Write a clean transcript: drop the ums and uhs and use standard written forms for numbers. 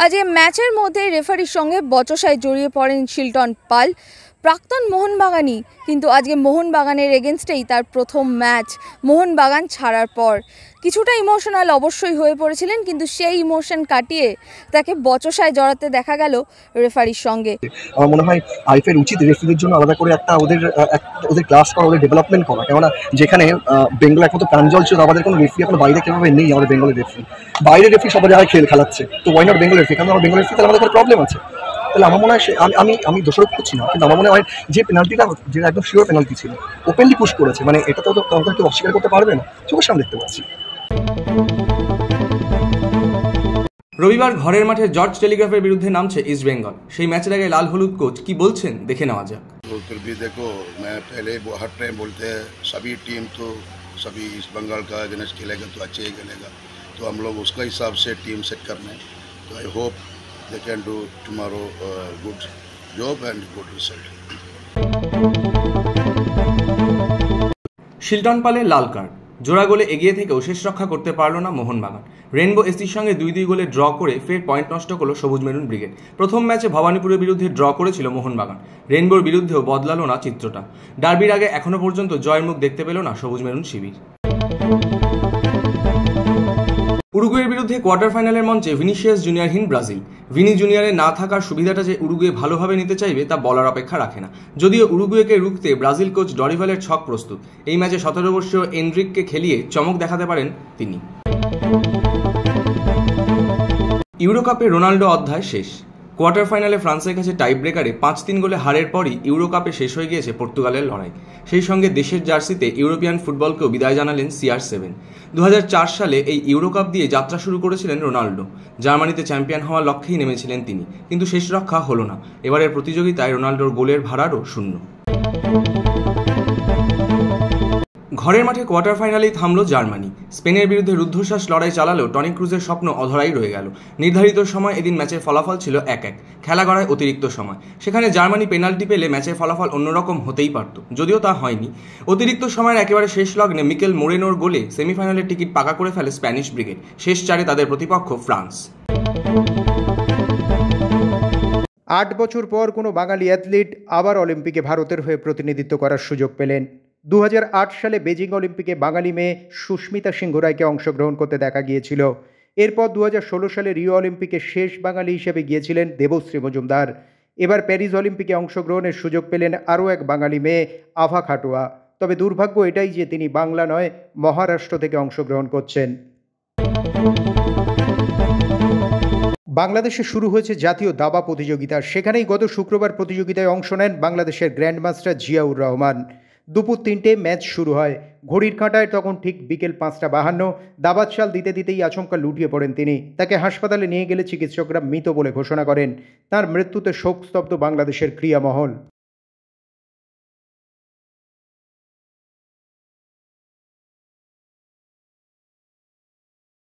আজ এই ম্যাচের মধ্যে রেফারির সঙ্গে বচসায় জড়িয়ে পড়েন শিলটন পাল, প্রাক্তন মোহনবাগানি। কিন্তু আজকে মোহনবাগানের এগেনস্টেই তার প্রথম ম্যাচ মোহনবাগান ছাড়ার পর কিছুটা ইমোশনাল অবশ্যই হয়ে পড়েছিলেন, কিন্তু সেই ইমোশন কাটিয়ে তাকে বচসায় জড়াতে দেখা গেল রেফারির সঙ্গে। আমার মনে হয় আইএফএর উচিত রেফারির জন্য আলাদা করে একটা ওদের ক্লাস করা, ওদের ডেভেলপমেন্ট করা। কেননা যেখানে বেঙ্গল এখন তো প্রাঞ্জল ছিল, আমাদের কোনো রেফারি এখন বাইরে কীভাবে নেই, আমাদের বেঙ্গলের রেফারি বাইরের রেফারি সবার জায়গায় খেলাচ্ছে, তো ওয়াই নট বেঙ্গল রেফারি? কারণ আমার বেঙ্গল রেফারি তাহলে আমাদের প্রবলেম আছে। তাহলে আমার মনে হয় আমি দোষারোপ করছি না, কিন্তু আমার মনে হয় যে পেনাল্টিটা, যেটা একদম শিওর পেনাল্টি ছিল, ওপেনলি পুশ করেছে, মানে এটা তো কাউকে কেউ অস্বীকার করতে পারবে না, চোখের সামনে দেখতে পাচ্ছি। রবিবার ঘরের মাঠে জর্জ টেলিগ্রাফের বিরুদ্ধে নামছে ইস্ট বেঙ্গল। সেই ম্যাচের আগে লাল হলুদ কোচ কি বলছেন দেখে নেওয়া যাক। फिर भी देखो, मैं पहले हर टाइम बोलते हैं सभी टीम तो सभी ईस्ट बंगाल का अगेंस्ट खेलेगा तो अच्छे ही खेलेगा, तो हम लोग उसका हिसाब से टीम सेट करना है। तो I hope they can do tomorrow good job and good result. Shilton পালের লাল কার্ড, জোড়া গোলে এগিয়ে থেকেও শেষ রক্ষা করতে পারল না মোহনবাগান। রেনবো এসির সঙ্গে 2-2 গোলে ড্র করে ফের পয়েন্ট নষ্ট করল সবুজ মেরুন ব্রিগেড। প্রথম ম্যাচে ভবানীপুরের বিরুদ্ধে ড্র করেছিল মোহনবাগান। রেনবোর বিরুদ্ধেও বদলালো না চিত্রটা। ডার্বির আগে এখনো পর্যন্ত জয়ের মুখ দেখতে পেল না সবুজ মেরুন শিবির। উরুগুয়ের বিরুদ্ধে কোয়ার্টার ফাইনালের মঞ্চে ভিনিসিয়াস জুনিয়রহীন ব্রাজিল। ভিনি জুনিয়রের না থাকার সুবিধাটা যে উরুগুয়ে ভালোভাবে নিতে চাইবে তা বলার অপেক্ষা রাখে না। যদিও উরুগুয়েকে রুখতে ব্রাজিল কোচ ডরিভালের ছক প্রস্তুত। এই ম্যাচে 17 বর্ষীয় এনরিককে খেলিয়ে চমক দেখাতে পারেন তিনি। ইউরোকাপে রোনাল্ডো অধ্যায় শেষ। কোয়ার্টার ফাইনালে ফ্রান্সের কাছে টাই ব্রেকারে 5-3 গোলে হারের পরই ইউরোকাপে শেষ হয়ে গিয়েছে পর্তুগালের লড়াই। সেই সঙ্গে দেশের জার্সিতে ইউরোপিয়ান ফুটবলকেও বিদায় জানালেন CR7। 2004 সালে এই ইউরোকাপ দিয়ে যাত্রা শুরু করেছিলেন রোনাল্ডো। জার্মানিতে চ্যাম্পিয়ন হওয়ার লক্ষ্যেই নেমেছিলেন তিনি, কিন্তু শেষ রক্ষা হলো না। এবারের প্রতিযোগিতায় রোনাল্ডোর গোলের ভাড়ারও শূন্য। ঘরের মাঠে কোয়ার্টার ফাইনালেই থামল জার্মানি। স্পেনের বিরুদ্ধে রুদ্ধশ্বাস লড়াই চালালেও টনি ক্রুজের স্বপ্ন অধরাই রয়ে গেল। নির্ধারিত সময় এদিন ম্যাচের ফলাফল ছিল 1-1। খেলা গড়ায় অতিরিক্ত সময়। সেখানে জার্মানি পেনাল্টি পেলে ম্যাচের ফলাফল অন্যরকম হতেই পারত, যদিও তা হয়নি। অতিরিক্ত সময়ের একেবারে শেষ লগ্নে মিকেল মোরেনোর গোলে সেমিফাইনালের টিকিট পাকা করে ফেলে স্প্যানিশ ব্রিগেড। শেষ চারে তাদের প্রতিপক্ষ ফ্রান্স। 8 বছর পর কোনো বাঙালি অ্যাথলিট আবার অলিম্পিকে ভারতের হয়ে প্রতিনিধিত্ব করার সুযোগ পেলেন। 2008 সালে বেজিং অলিম্পিকে বাঙালি মেয়ে সুস্মিতা সিংহ রায়কে অংশগ্রহণ করতে দেখা গিয়েছিল। এরপর 2016 সালে রিও অলিম্পিকে শেষ বাঙালি হিসেবে গিয়েছিলেন দেবশ্রী মজুমদার। এবার প্যারিস অলিম্পিকে অংশগ্রহণের সুযোগ পেলেন আরও এক বাঙালি মেয়ে আভা খাটুয়া। তবে দুর্ভাগ্য এটাই যে তিনি বাংলা নয়, মহারাষ্ট্র থেকে অংশগ্রহণ করছেন। বাংলাদেশে শুরু হয়েছে জাতীয় দাবা প্রতিযোগিতা। সেখানেই গত শুক্রবার প্রতিযোগিতায় অংশ নেন বাংলাদেশের গ্র্যান্ডমাস্টার জিয়াউর রহমান। দুপুর 3টে ম্যাচ শুরু হয়। ঘড়ির কাঁটায় তখন ঠিক বিকেল 5:52। দাবার চাল দিতে দিতেই আচমকা লুটিয়ে পড়েন তিনি। তাকে হাসপাতালে নিয়ে গেলে চিকিৎসকরা মৃত বলে ঘোষণা করেন। তার মৃত্যুতে শোকস্তব্ধ বাংলাদেশের ক্রীড়া মহল।